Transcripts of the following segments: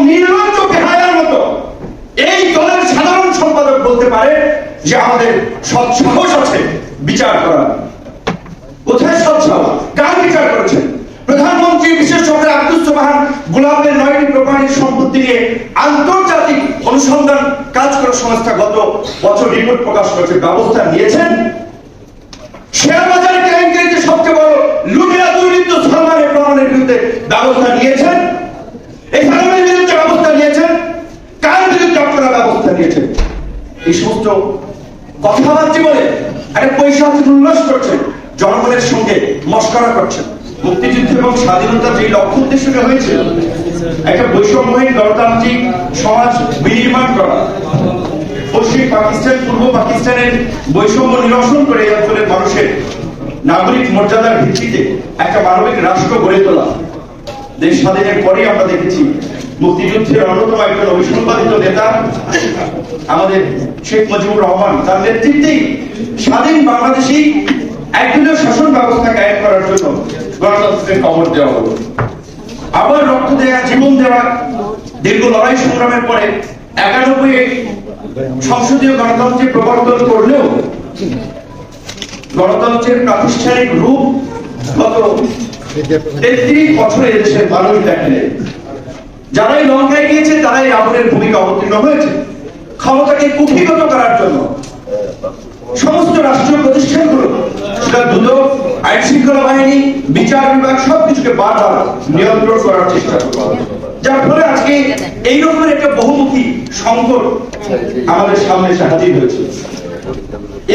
নির্লজ্জ বেহায়ার মতো এই দলের সাধারণ সম্পাদক বলতে পারে যে আমাদের সৎ সাহস আছে বিচার করা। কোথায় সৎ সাহস? কার বিচার করেছেন? প্রধানমন্ত্রী বিশেষ সরকার আব্দুস সোবহান গোলাপের 9টি প্রপার্টির সম্পত্তি নিয়ে আন্তর্জাতিক অনুসন্ধান কাজ করা সংস্থা গত বছর রিপোর্ট প্রকাশ করেছে। ব্যবস্থা নিয়েছেন? শেয়ার বাজারে কেলেঙ্কারিতে সবচেয়ে বড় লুটেরা দুর্বৃত্ত সালমান রহমানের বিরুদ্ধে ব্যবস্থা নিয়েছেন? এই সালমানের বিরুদ্ধে ব্যবস্থা নিয়েছেন? কার বিরুদ্ধে আপনারা ব্যবস্থা নিয়েছেন? এই সমস্ত কথাবার্তা বলে একটা পয়সা উল্লাস করছেন, জনগণের সঙ্গে মস্করা করছেন। মুক্তিযুদ্ধ এবং স্বাধীনতা যে লক্ষ্য উদ্দেশ্যে হয়েছে একটা বৈষম্যহীন গণতান্ত্রিক সমাজ বিনির্মাণ করা, পশ্চিম পাকিস্তান পূর্ব পাকিস্তানের বৈষম্য নিরসন করে এই অঞ্চলের মানুষের নাগরিক মর্যাদার ভিত্তিতে একটা মানবিক রাষ্ট্র গড়ে তোলা। দেশ স্বাধীনের পরেই আমরা দেখেছি মুক্তিযুদ্ধের অন্যতম একজন অভিসম্পাদিত নেতা আমাদের শেখ মুজিবুর রহমান, তার নেতৃত্বেই স্বাধীন বাংলাদেশী একদলীয় শাসন ব্যবস্থা কায়েম করার জন্য গণতন্ত্রের কবর দেওয়া হলো। আবার রক্ত দেওয়া, জীবন দেওয়া, দীর্ঘ লড়াই সংগ্রামের পরে 91 সংসদীয় গণতন্ত্রের প্রবর্তন করলেও গণতন্ত্রের প্রাতিষ্ঠানিক রূপ গত 33 বছরে এদেশের মানুষ দেখেনি। যারাই লঙ্কায় গিয়েছে তারাই রাবণের ভূমিকা অবতীর্ণ হয়েছে। ক্ষমতাকে কুক্ষিগত করার জন্য সমস্ত রাষ্ট্রীয় প্রতিষ্ঠানগুলো, সেটা দুদক, আইন শৃঙ্খলা বাহিনী, বিচার বিভাগ সবকিছুকে বারবার নিয়ন্ত্রণ করার চেষ্টা করে, যার ফলে আজকে এই রকমের একটা বহুমুখী সংকট আমাদের সামনে এসে হাজির হয়েছে।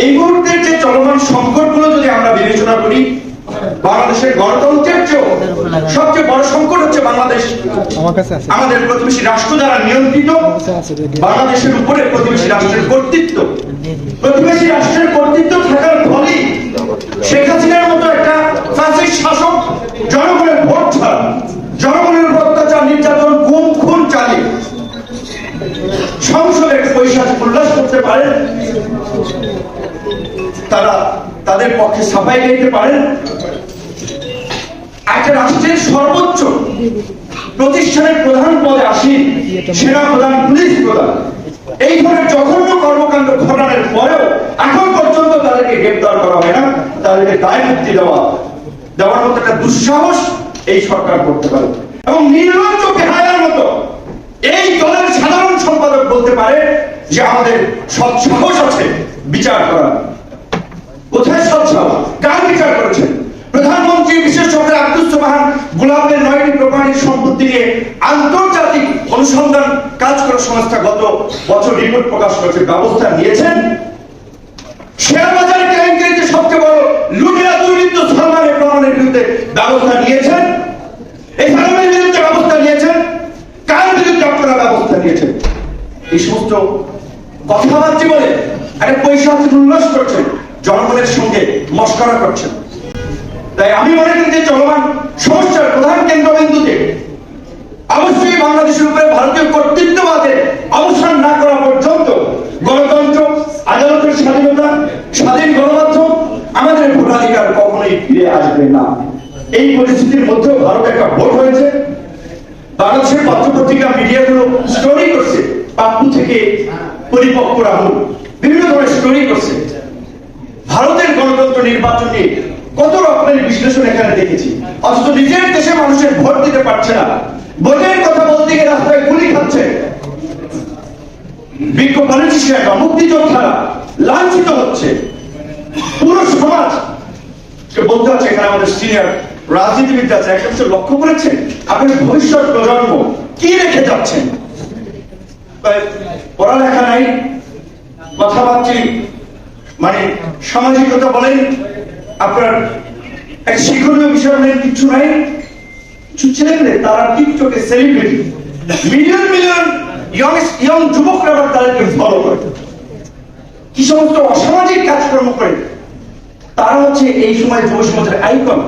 এই মুহূর্তের যে চলমান সংকটগুলো যদি আমরা বিবেচনা করি, বাংলাদেশের গণতন্ত্রের চেয়েও সবচেয়ে বড় সংকট হচ্ছে বাংলাদেশ আমাদের প্রতিবেশী রাষ্ট্র দ্বারা নিয়ন্ত্রিত। বাংলাদেশের উপরে প্রতিবেশী রাষ্ট্রের কর্তৃত্ব, প্রতিবেশী রাষ্ট্রের কর্তৃত্ব থাকার ফলে শেখ হাসিনার মতো একটা ফ্যাসিস্ট শাসক জনগণের ভোট ছাড়া, জনগণের অত্যাচার, নির্যাতন, গুম খুন চালিয়ে সংসদের পয়সা উল্লাস করতে পারেন, তারা তাদের পক্ষে সাফাই গাইতে পারেন। একটা রাষ্ট্রের সর্বোচ্চ প্রতিষ্ঠানের প্রধান পদে আসীন সেনা প্রধান, পুলিশ প্রধান এই ধরনের জঘন্য কর্মকাণ্ড ঘটানোর পরেও এখন পর্যন্ত তাদেরকে গ্রেফতার করা হয় না, তাদেরকে দায় মুক্তি দেওয়ার মতো একটা দুঃসাহস এই সরকার করতে পারে। এবং নির্লজ্জ বেহায়ার মতো এই দলের সাধারণ সম্পাদক বলতে পারে যে আমাদের সৎ সাহস আছে বিচার করা। কোথায় সৎ সাহস? কার বিচার করেছেন? প্রধানমন্ত্রী বিশেষ সরকার আব্দুস সোবহান গোলাপের 9টি প্রপার্টির সম্পত্তি নিয়ে আন্তর্জাতিক অনুসন্ধান কাজ করা সংস্থা গত বছর রিপোর্ট প্রকাশ করেছে। ব্যবস্থা নিয়েছেন? শেয়ার বাজারে কেলেঙ্কারিতে সবচেয়ে বড় লুটেরা দুর্বৃত্ত সালমান রহমানের বিরুদ্ধে ব্যবস্থা নিয়েছেন? এই সালমানের বিরুদ্ধে ব্যবস্থা নিয়েছেন? কার বিরুদ্ধে আপনারা ব্যবস্থা নিয়েছেন? এই সমস্ত কথাবার্তা বলে একটা পয়সা উল্লাস করছেন, জনগণের সঙ্গে মস্করা করছেন। তাই আমি মনে করি যে চলমান সমস্যার প্রধান কেন্দ্রবিন্দুতে অবশ্যই বাংলাদেশের উপরে ভারতীয় কর্তৃত্ববাদের অবসান না করা পর্যন্ত গণতন্ত্র, আদালতের স্বাধীনতা, স্বাধীন গণমাধ্যম, আমাদের ভোটাধিকার কখনোই ফিরে আসবে না। এই পরিস্থিতির মধ্যেও ভারতে একটা ভোট হয়েছে। বাংলাদেশের পত্রপত্রিকা মিডিয়াগুলো স্টোরি করছে, পাপ্পু থেকে পরিপক্ক রাহুল বিভিন্ন ধরনের স্টোরি করছে। ভারতের গণতন্ত্র নির্বাচন নিয়ে কত রকমের বিশ্লেষণ এখানে দেখেছি, অথচ নিজের দেশে মানুষের ভোট দিতে পারছে না, ভোটের কথা বলতে গিয়ে রাস্তায় গুলি খাচ্ছে, বিজ্ঞ পলিটিশিয়ান বা মুক্তিযোদ্ধারা লাঞ্ছিত হচ্ছে। পুরো সমাজ বলতে হচ্ছে, এখানে আমাদের সিনিয়র রাজনীতিবিদ আছে, একটা কিছু লক্ষ্য করেছেন আপনার ভবিষ্যৎ প্রজন্ম কি রেখে যাচ্ছেন? পড়ালেখা নাই, কথাবার্তা মানে সামাজিকতা বলেন, আপনার এক শিক্ষণীয় বিষয় বলেন, কিছু নাই। কিছু ছেলেমেয়ে তারা টিকটকে সেলিব্রিটি, মিলিয়ন মিলিয়ন ইয়ং যুবকরা আবার তাদেরকে ফলো করে, কি সমস্ত অসামাজিক কাজকর্ম করে। তারা হচ্ছে এই সময় যুব সমাজের আইকন।